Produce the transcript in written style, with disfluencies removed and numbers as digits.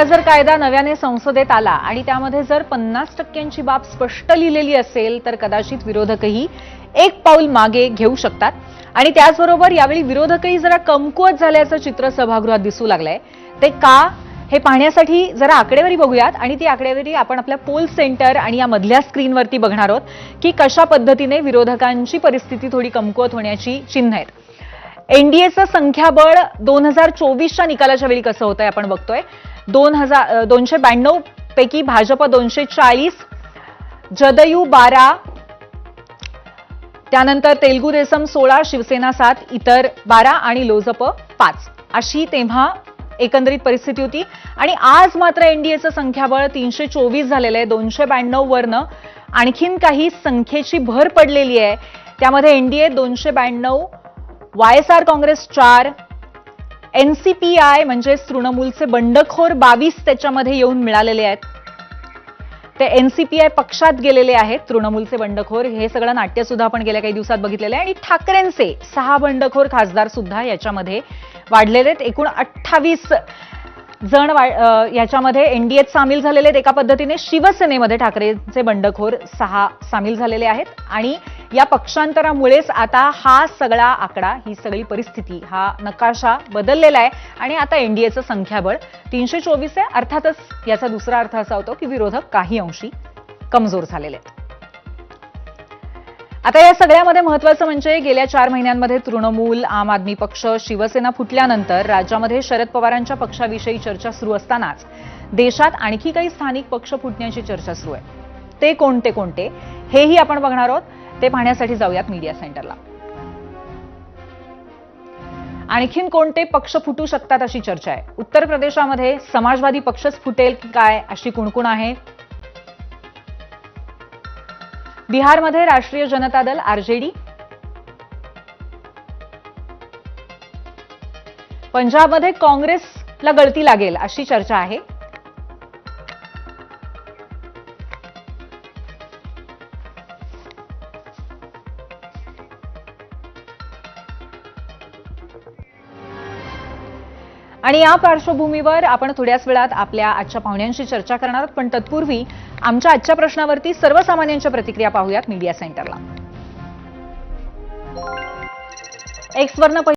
जर कायदा नव्याने संसदेत आला आणि त्यामध्ये जर 50% बाब स्पष्ट लिहिलेली असेल तर कदाचित विरोधकही एक पाऊल मागे घेऊ शकतात आणि त्याचबरोबर यावेळी विरोधकही जरा कमकुवत झाल्याचं चित्र सभागृहात दिसू लागलंय। ते का हे पाहण्यासाठी जरा आकडेवारी बघूयात आणि ती आकडेवारी आपण आपल्या पोल सेंटर आणि या मधल्या स्क्रीनवरती बघणार आहोत की कशा पद्धतीने विरोधकांची परिस्थिती थोडी कमकुवत होण्याची चिन्ह आहेत। एनडीएचं संख्याबळ 2024च्या निकालाच्या वेळी कसं होतंय आपण बघतोय। 292 पैकी भाजप 240, जदयू 12, त्यानंतर तेलुगू देसम 16, शिवसेना 7, इतर 12 आणि लोजप 5 अशी तेव्हा एकंदरीत परिस्थिती होती। आणि आज मात्र एनडीएचं संख्याबळ 324 झालेलं आहे। 292 वरनं आणखीन काही संख्येची भर पडलेली आहे। त्यामध्ये एनडीए 292, वायएसआर काँग्रेस 4, एनसीपीआय म्हणजे तृणमूलचे बंडखोर 22 त्याच्यामध्ये येऊन मिळालेले आहेत। ते एनसीपीआय पक्षात गेलेले आहेत तृणमूलचे बंडखोर। हे सगळं नाट्य सुद्धा आपण गेल्या काही दिवसात बघितलेलं आहे। आणि ठाकरेंचे 6 बंडखोर खासदार सुद्धा याच्यामध्ये वाढलेले आहेत। एकूण 28 जण याच्यामध्ये एनडीएत सामील झालेले आहेत। एका पद्धतीने शिवसेनेमध्ये ठाकरेंचे बंडखोर 6 सामील झालेले आहेत आणि या पक्षांतरामुळेच आता हा सगळा आकडा, ही सगळी परिस्थिती, हा नकाशा बदललेला आहे आणि आता एनडीएचं संख्याबळ 324 आहे। अर्थातच याचा दुसरा अर्थ असा होतो की विरोधक काही अंशी कमजोर झालेले आहेत। आता या सगळ्यामध्ये महत्त्वाचं म्हणजे गेल्या 4 महिन्यांमध्ये तृणमूल, आम आदमी पक्ष, शिवसेना फुटल्यानंतर राज्यामध्ये शरद पवारांच्या पक्षाविषयी चर्चा सुरू असतानाच देशात आणखी काही स्थानिक पक्ष फुटण्याची चर्चा सुरू आहे। ते कोणते कोणते हेही आपण बघणार आहोत। ते पाहण्यासाठी जाऊयात मीडिया सेंटरला। आणखीन कोणते पक्ष फुटू शकतात अशी चर्चा आहे। उत्तर प्रदेशामध्ये समाजवादी पक्षच फुटेल की काय अशी कुणकुण आहे। बिहारमध्ये राष्ट्रीय जनता दल आरजेडी, पंजाबमध्ये काँग्रेसला गळती लागेल अशी चर्चा आहे। आणि या पार्श्वभूमीवर आपण थोड्याच वेळात आपल्या आजच्या पाहुण्यांशी चर्चा करणार आहोत, पण तत्पूर्वी आमच्या आजच्या प्रश्नावरती सर्वसामान्यांच्या प्रतिक्रिया पाहूयात मीडिया सेंटरला। एक्स वरनं